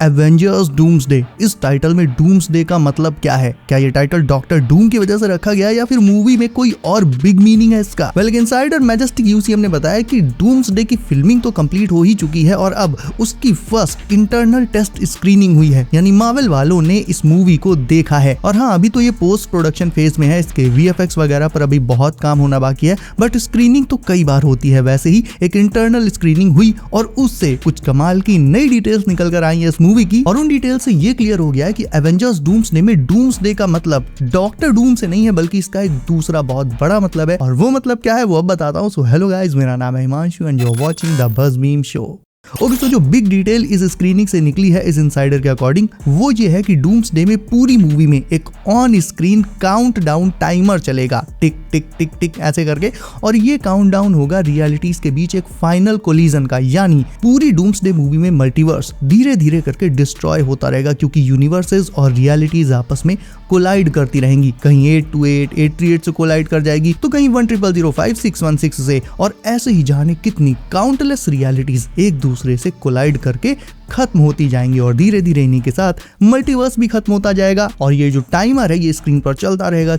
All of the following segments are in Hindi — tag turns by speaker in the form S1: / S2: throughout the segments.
S1: Avengers doomsday. इस टाइटल में डूम्सडे का मतलब क्या है? क्या ये टाइटल डॉक्टर डूम की वजह से रखा गया है या फिर मूवी में कोई और बिग मीनिंग है इसका? वेल, इनसाइडर मैजेस्टिक यूसीएम ने बताया कि डूम्सडे की फिल्मिंग तो कंप्लीट हो ही चुकी है और अब उसकी फर्स्ट इंटरनल टेस्ट स्क्रीनिंग हुई है, यानी मार्वल वालों ने इस मूवी को देखा है। और हाँ, अभी तो ये पोस्ट प्रोडक्शन फेज में है, इसके वीएफएक्स वगैरह पर अभी बहुत काम होना बाकी है, बट स्क्रीनिंग तो कई बार होती है। वैसे ही एक इंटरनल स्क्रीनिंग हुई और उससे कुछ कमाल की नई डिटेल्स निकल कर आई है इस मूवी की, और उन डिटेल से ये क्लियर हो गया है कि एवेंजर्स डूम्सडे में डूम्सडे का मतलब डॉक्टर डूम से नहीं है, बल्कि इसका एक दूसरा बहुत बड़ा मतलब है। और वो मतलब क्या है वो अब बताता हूँ। सो हेलो गाइस, मेरा नाम है Himanshu and you are watching the buzz meme show. Okay, तो जो बिग डिटेल इस स्क्रीनिंग से निकली है इस इनसाइडर के अकॉर्डिंग, वो ये है कि डूम्सडे में पूरी मूवी में एक ऑन स्क्रीन काउंटडाउन टाइमर चलेगा, टिक टिक टिक टिक ऐसे करके, और ये काउंटडाउन होगा रियलिटीज के बीच एक फाइनल कोलिजन का, यानी पूरी डूम्सडे मूवी में मल्टीवर्स धीरे धीरे करके डिस्ट्रॉय होता रहेगा, क्योंकि यूनिवर्सेस और रियलिटीज आपस में कोलाइड करती रहेंगी। कहीं 828 838 से कोलाइड कर जाएगी, तो कहीं 10005 616 से, और ऐसे ही जाने कितनी काउंटलेस रियलिटीज एक दूसरे से कोलाइड करके खत्म होती जाएंगी, और धीरे धीरे इन्हीं के साथ मल्टीवर्स भी खत्म होता जाएगा। और ये जो टाइमर है ये स्क्रीन पर चलता रहेगा,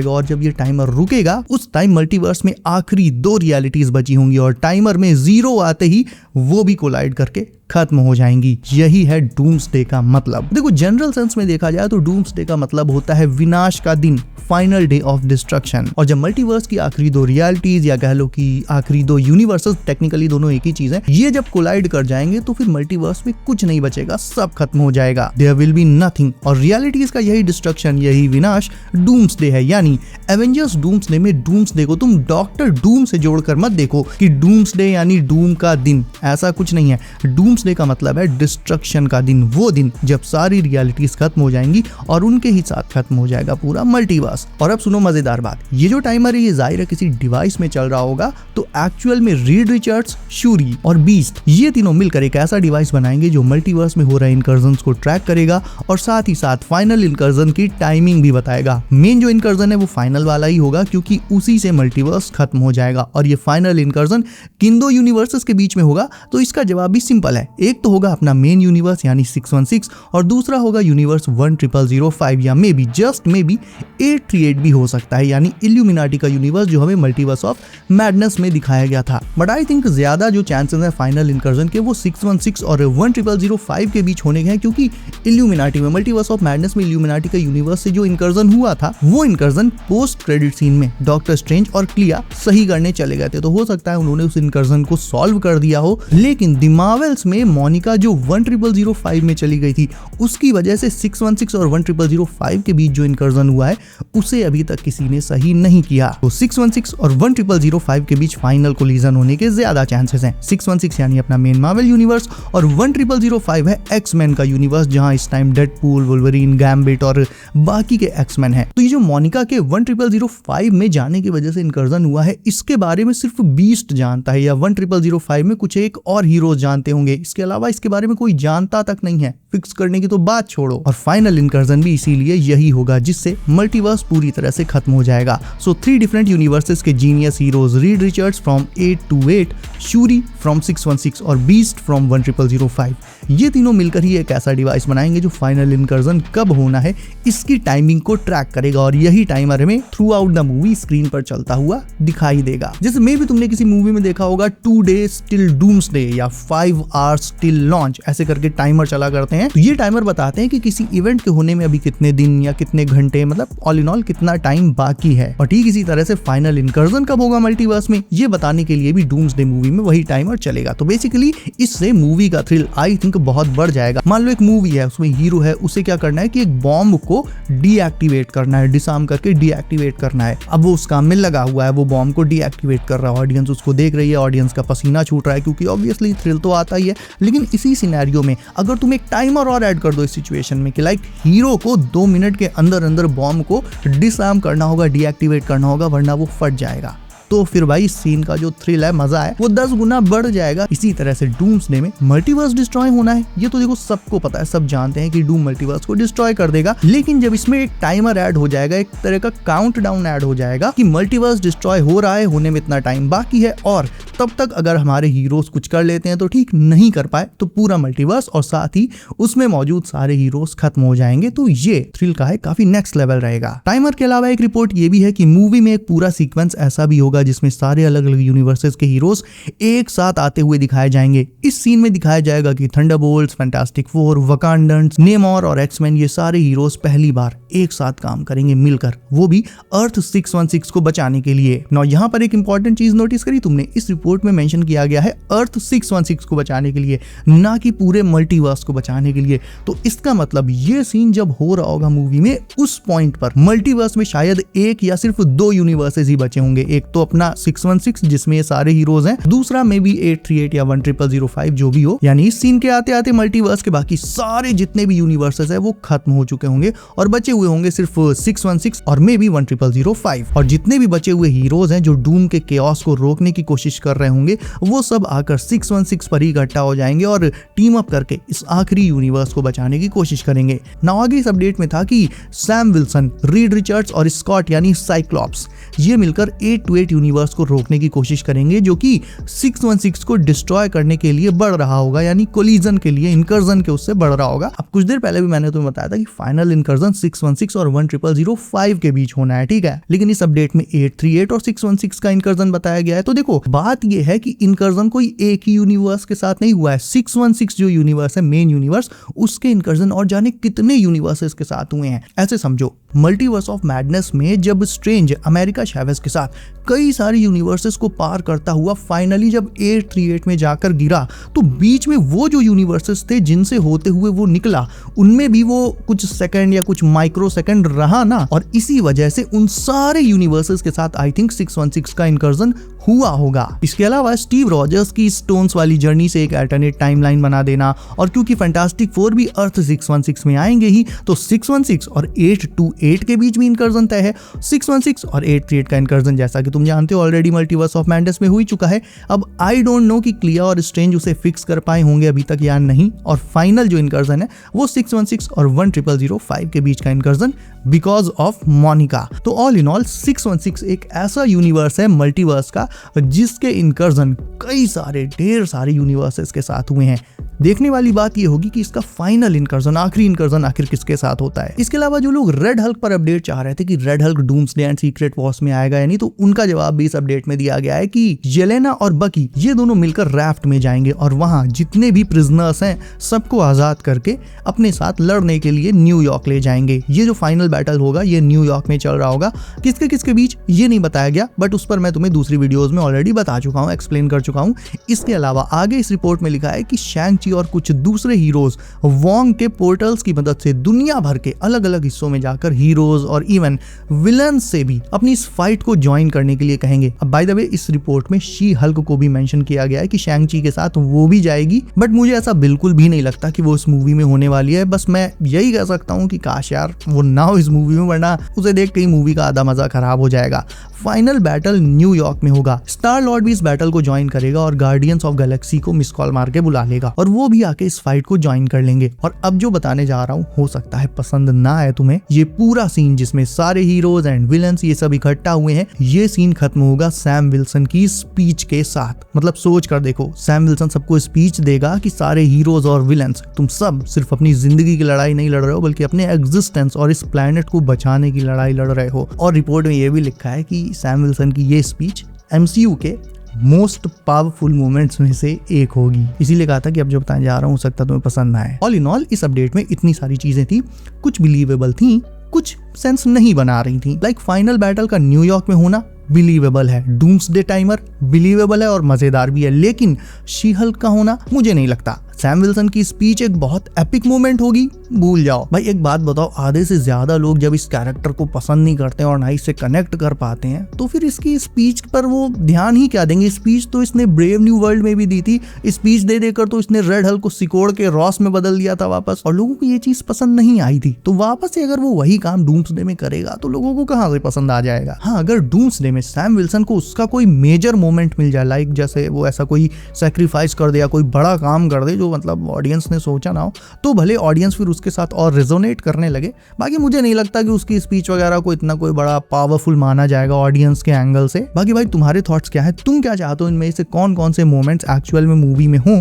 S1: और जब ये टाइमर रुकेगा उस टाइम मल्टीवर्स में आखिरी 2 रियलिटीज बची होंगी, और टाइमर में 0 आते ही वो भी कोलाइड करके खत्म हो जाएंगी। यही है डूम्सडे का मतलब। देखो, जनरल सेंस में देखा जाए तो डूम्सडे का मतलब होता है विनाश का दिन, फाइनल डे ऑफ डिस्ट्रक्शन। और जब मल्टीवर्स की आखिरी 2 रियलिटीज या कह लो कि आखिरी 2 यूनिवर्सेस, टेक्निकली दोनों एक ही चीज है, ये जब कोलाइड कर जाएंगे तो फिर मल्टीवर्स में कुछ नहीं बचेगा, सब खत्म हो जाएगा। There will be nothing. और रियलिटीज का यही डिस्ट्रक्शन, यही विनाश डूम्सडे है। यानी एवेंजर्स डूम्सडे में डूम्सडे को तुम डॉक्टर डूम से जोड़कर मत देखो कि डूम्सडे यानी डूम का दिन, ऐसा कुछ नहीं है। डूम्सडे का मतलब है डिस्ट्रक्शन का दिन, वो दिन जब सारी रियलिटीज खत्म हो जाएंगी और उनके ही साथ खत्म हो जाएगा पूरा मल्टीवर्स। और अब सुनो मजेदार बात, ये जो टाइमर है ये जाहिर है किसी डिवाइस में चल रहा होगा, तो एक्चुअल में रीड रिचर्ड्स, शूरी और बीस्ट ये तीनों मिलकर एक ऐसा डिवाइस बनाएंगे जो मल्टीवर्स में हो रहे इनकर्जन्स को ट्रैक करेगा और साथ ही साथ फाइनल इनकर्जन की टाइमिंग भी बताएगा। मेन जो इनकर्जन है वो फाइनल वाला ही होगा, क्योंकि उसी से मल्टीवर्स खत्म हो जाएगा। और ये फाइनल इनकर्जन किन 2 यूनिवर्सेस के बीच में होगा? तो इसका जवाब भी सिंपल है। एक तो होगा अपना मेन यूनिवर्स यानी 616, और दूसरा होगा यूनिवर्स 10005 या may be just may be 838 भी हो सकता है, यानी इल्यूमिनाटी का यूनिवर्स जो हमें मल्टीवर्स ऑफ मैडनेस में दिखाया गया था। बट आई थिंक ज्यादा जो चांसेस है फाइनल इनकर्जन के वो 616 और 10005 के बीच होने के हैं, क्योंकि इल्यूमिनाटी में, मल्टीवर्स ऑफ मैडनेस में इल्यूमिनाटी का यूनिवर्स से जो इनकर्जन हुआ था वो इनकर्जन पोस्ट क्रेडिट सीन में डॉक्टर स्ट्रेंज और क्लिया सही करने चले गए थे। तो हो सकता है उन्होंने उस इनकर्जन को सॉल्व कर दिया हो, लेकिन द मार्वल्स में मोनिका जो 10005 में चली गई थी उसकी वजह से 616 और 10005 के बीच जो इनकर्जन हुआ है उसे अभी तक किसी ने सही नहीं किया। तो 616 और 10005 के बीच फाइनल कोलिजन होने के ज्यादा चांसेस हैं। 616 यानी अपना मेन मार्वल यूनिवर्स और 10005 है एक्समैन का यूनिवर्स, जहां इस टाइम डेडपूल, वुल्वरीन, गैम्बिट और बाकी के एक्समैन हैं। तो ये जो मोनिका के 10005 में जाने की वजह से इनकर्जन हुआ है, इसके बारे में सिर्फ बीस्ट जानता है, या 10005 में कुछ एक और हीरोज जानते होंगे। इसके अलावा इसके बारे में कोई जानता तक नहीं है। फिक्स करने की तो बात छोड़ो। और फाइनल इनकर्जन भी इसीलिए यही होगा जिससे मल्टीवर्स पूरी तरह से खत्म हो जाएगा। सो 3 डिफरेंट यूनिवर्सेस के genius heroes, Reed Richards from 828, Suri from 616 और बीस्ट फ्रॉम 10005, ये तीनों मिलकर ही एक ऐसा डिवाइस बनाएंगे जो फाइनल इनकर्जन कब होना है इसकी टाइमिंग को ट्रैक करेगा, और यही टाइमर हमें through out the movie screen पर चलता हुआ दिखाई देगा। जैसे मे भी तुमने किसी मूवी में देखा होगा 2 days till डूम्सडे या 5 hours till लॉन्च, ऐसे करके टाइमर चला करते हैं। तो ये टाइमर बताते हैं कि किसी इवेंट के होने में अभी कितने दिन या कितने घंटे, मतलब ऑल इन ऑल कितना टाइम बाकी है। और ठीक इसी तरह से फाइनल इनकर्जन कब होगा मल्टीवर्स में, ये बताने के लिए भी डूम्सडे मूवी में वही टाइमर चलेगा। तो बेसिकली इससे मूवी का थ्रिल आई थिंक बहुत बढ़ जाएगा। मान लो एक मूवी है, उसमें हीरो है, उसे क्या करना है कि एक बॉम्ब को डीएक्टिवेट करना है, डिसआर्म करके डीएक्टिवेट करना है। अब वो उस काम में लगा हुआ है, वो बॉम्ब को डीएक्टिवेट कर रहा है, ऑडियंस उसको देख रही है, ऑडियंस का पसीना छूट रहा है, क्योंकि ऑब्वियसली थ्रिल तो आता ही है। लेकिन इसी सिनेरियो में अगर तुम एक टाइमर और ऐड कर दो इस सिचुएशन में कि लाइक हीरो को 2 मिनट के अंदर अंदर बॉम्ब को डिसआर्म करना होगा, डीएक्टिवेट करना होगा, वरना वो फट जाएगा। तो फिर भाई सीन का जो थ्रिल है, मजा है, वो 10 गुना बढ़ जाएगा। इसी तरह से डूम्सडे में मल्टीवर्स डिस्ट्रॉय होना है, ये तो देखो सबको पता है, सब जानते हैं कि डूम मल्टीवर्स को डिस्ट्रॉय कर देगा। लेकिन जब इसमें एक टाइमर ऐड हो जाएगा, एक तरह का काउंटडाउन ऐड हो जाएगा कि मल्टीवर्स डिस्ट्रॉय हो रहा है, होने में इतना टाइम बाकी है, और तब तक अगर हमारे हीरोज कुछ कर लेते हैं तो ठीक, नहीं कर पाए तो पूरा मल्टीवर्स और साथ ही उसमें मौजूद सारे हीरोज खत्म हो जाएंगे। तो ये थ्रिल का है, काफी नेक्स्ट लेवल रहेगा। टाइमर के अलावा एक रिपोर्ट ये भी है कि मूवी में एक पूरा सीक्वेंस ऐसा भी होगा जिसमें सारे अलग अलग यूनिवर्सेस के हीरोज एक साथ आते हुए दिखाए जाएंगे। इस सीन में दिखाया जाएगा कि थंडरबोल्ट्स, फैंटास्टिक फोर, वकांडन्स, नेमोर और एक्समैन, ये सारे हीरोज पहली बार एक साथ काम करेंगे मिलकर, वो भी अर्थ 616 को बचाने के लिए। नौ यहाँ पर एक इंपॉर्टेंट चीज नोटिस करी तुमने, इस रिपोर्ट में मेंशन किया गया है अर्थ 616 को बचाने के लिए, ना कि पूरे मल्टीवर्स को बचाने के लिए। तो इसका मतलब ये सीन जब हो रहा होगा मूवी में, उस पॉइंट पर मल्टीवर्स में शायद एक या सिर्फ 2 यूनिवर्सेस ही बचे होंगे। एक तो अपना 616 जिसमें ये सारे हीरोज हैं, दूसरा में भी 838 या 10005 जो भी हो। यानी इस सीन के आते आते मल्टीवर्स के बाकी सारे जितने भी यूनिवर्सेस है वो खत्म हो चुके होंगे और बचे हुए होंगे सिर्फ 616 और मे बी 10005। और जितने भी बचे हुए हीरोज हैं जो डूम के केओस को रोकने की कोशिश कर रहे होंगे, वो सब आकर 616 पर ही इकट्ठा हो जाएंगे और टीम अप करके इस आखिरी यूनिवर्स को बचाने की कोशिश करेंगे। ना आगे इस अपडेट में था कि सैम विल्सन, रीड रिचर्ड्स और स्कॉट यानी साइक्लॉप्स, ये मिलकर 828 यूनिवर्स को रोकने की कोशिश करेंगे जो कि 616 को डिस्ट्रॉय करने के लिए बढ़ रहा होगा, यानी कोलिजन के लिए, इनकर्जन के उससे बढ़ रहा होगा। अब कुछ देर पहले भी मैंने तुम्हें बताया था कि फाइनल इनकर्जन 616 और 10005 के बीच होना है, ठीक है। लेकिन इस अपडेट में 838 और 616 का इनकर्जन बताया गया है। तो देखो बात यह है कि इनकर्जन कोई एक ही यूनिवर्स के साथ नहीं हुआ है। 616 जो यूनिवर्स है, मेन यूनिवर्स, उसके इनकर्जन और जाने कितने यूनिवर्सेस के साथ हुए हैं। ऐसे समझो, मल्टीवर्स ऑफ मैडनेस में जब स्ट्रेंज अमेरिका चैवेज के साथ कई सारे यूनिवर्सेस को पार करता हुआ फाइनली जब 838 में जाकर गिरा, तो बीच में वो जो यूनिवर्सेस थे जिनसे होते हुए वो निकला, उनमें भी वो कुछ सेकंड या कुछ माइक्रो सेकंड रहा ना, और इसी वजह से उन सारे यूनिवर्सेस के साथ आई थिंक 616 का इनकर्जन हुआ होगा। इसके अलावा स्टीव रॉजर्स की स्टोन्स वाली जर्नी से एक अल्टरनेट टाइमलाइन बना देना, और क्योंकि फैंटास्टिक फोर भी अर्थ 616 में आएंगे ही, तो 616 और 828 के बीच में इनकर्जन तय है। 616 और 838 का इनकर्जन जैसा कि तुम जानते हो ऑलरेडी मल्टीवर्स ऑफ मैडनेस में हो ही चुका है। अब आई डोंट नो कि क्लिया और स्ट्रेंज उसे फिक्स कर पाए होंगे अभी तक या नहीं, और फाइनल जो इनकर्जन है वो 616 और 10005 के बीच का इनकर्जन बिकॉज ऑफ मोनिका। तो ऑल इन ऑल 616 एक ऐसा यूनिवर्स है मल्टीवर्स का जिसके इनकर्जन कई सारे, ढेर सारे यूनिवर्सेस के साथ हुए हैं। देखने वाली बात ये होगी कि इसका फाइनल इनकर्जन, आखिरी इनकर्जन आखिर किसके साथ होता है। इसके अलावा जो लोग रेड हल्क पर अपडेट चाह रहे थे कि red Hulk doomsday and secret Wars में आएगा या नहीं, तो उनका जवाब भी इस अपडेट में दिया गया है कि येलेना और बकी ये दोनों मिलकर राफ्ट में जाएंगे और वहां जितने भी प्रिजनर्स हैं सबको आजाद करके अपने साथ लड़ने के लिए न्यूयॉर्क ले जाएंगे। ये जो फाइनल बैटल होगा ये न्यूयॉर्क में चल रहा होगा, किसके किसके बीच ये नहीं बताया गया, बट उस पर मैं तुम्हें दूसरी वीडियोस में ऑलरेडी बता चुका हूँ, एक्सप्लेन कर चुका हूँ। इसके अलावा आगे इस रिपोर्ट में लिखा है कि शैंग-ची और कुछ दूसरे हीरोज वोंग के पोर्टल्स की मदद से दुनिया भर के अलग अलग हिस्सों में जाकर हीरोज और इवन विलन्स से भी अपनी इस फाइट को ज्वाइन करने के लिए कहेंगे। अब बाय द वे इस रिपोर्ट में शी हल्क को भी मेंशन किया गया है कि शैंग-ची के साथ वो भी जाएगी, बट मुझे ऐसा बिल्कुल भी नहीं लगता कि वो इस मूवी में होने वाली है। बस मैं यही कह सकता हूँ कि काश यार वो ना हो इस मूवी में, वरना उसे देख के मूवी का आधा मजा खराब हो जाएगा। फाइनल बैटल न्यूयॉर्क में होगा। स्टार लॉर्ड भी इस बैटल को ज्वाइन करेगा और गार्डियंस ऑफ गैलेक्सी को मिस कॉल मार के बुला लेगा और वो भी आके इस फाइट को ज्वाइन कर लेंगे। और अब जो बताने जा रहा हूँ हो सकता है पसंद ना आए तुम्हें। ये पूरा सीन जिसमें सारे हीरोज एंड विलन्स ये सब इकट्ठा हुए हैं, ये सीन खत्म होगा सैम विल्सन की स्पीच के साथ। मतलब सोच कर देखो, सैम विल्सन सबको स्पीच देगा कि सारे हीरोज और विलन्स तुम सब सिर्फ अपनी जिंदगी की लड़ाई नहीं लड़ रहे हो, बल्कि अपने एग्जिस्टेंस और इस प्लेनेट को बचाने की लड़ाई लड़ रहे हो। और रिपोर्ट में ये भी लिखा है कि सैम विल्सन की ये स्पीच MCU के मोस्ट पावरफुल मोमेंट्स में से एक होगी। इसीलिए कहा था कि अब जो बताने जा रहा हूँ हो सकता तुम्हें पसंद ना आए। ऑल इन ऑल इस अपडेट में इतनी सारी चीजें थी, कुछ बिलीवेबल थी, कुछ सेंस नहीं बना रही थी। लाइक फाइनल बैटल का न्यूयॉर्क में होना बिलीवेबल है, डूम्सडे टाइमर बिलीवेबल है और मजेदार भी है, लेकिन शी हल्क का होना मुझे नहीं लगता। सैम विल्सन की स्पीच एक बहुत एपिक मोमेंट होगी, भूल जाओ। भाई एक बात बताओ, आधे से ज्यादा लोग जब इस कैरेक्टर को पसंद नहीं करते और ना इससे कनेक्ट कर पाते हैं, तो फिर इसकी स्पीच पर वो ध्यान ही क्या देंगे। स्पीच तो इसने ब्रेव न्यू वर्ल्ड में भी दी थी, स्पीच दे देकर तो इसने रेड हल्क को सिकोड़ के रॉस में बदल दिया था वापस, और लोगों को ये चीज पसंद नहीं आई थी। तो वापस से अगर वो वही काम डूम्सडे में करेगा तो लोगों को कहां से पसंद आ जाएगा। हाँ, अगर डूम्सडे में सैम विल्सन को उसका कोई मेजर मोमेंट मिल जाए, लाइक जैसे वो ऐसा कोई सैक्रिफाइस कर दे या कोई बड़ा काम कर दे जो मतलब ऑडियंस ने सोचा ना हो, तो भले ऑडियंस फिर उसके साथ और रेजोनेट करने लगे। बाकी मुझे नहीं लगता कि उसकी स्पीच वगैरह को इतना कोई बड़ा पावरफुल माना जाएगा ऑडियंस के एंगल से। बाकी भाई तुम्हारे थॉट्स क्या है, तुम क्या चाहते हो इनमें से कौन कौन से मोमेंट्स एक्चुअल में मूवी में हो,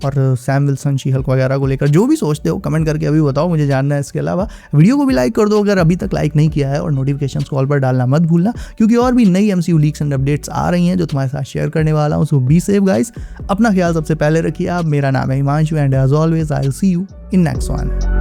S1: और सैम विल्सन शी हल्क वगैरह को लेकर जो भी सोचते हो कमेंट करके अभी बताओ, मुझे जानना है। इसके अलावा वीडियो को भी लाइक कर दो अगर अभी तक लाइक नहीं किया है, और नोटिफिकेशंस कॉल पर डालना मत भूलना, क्योंकि और भी नई MCU लीक्स एंड अपडेट्स आ रही हैं जो तुम्हारे साथ शेयर करने वाला हूँ। सो बी सेफ गाइस, अपना ख्याल सबसे पहले रखिए आप। मेरा नाम है Himanshu and as always I will see you in next one.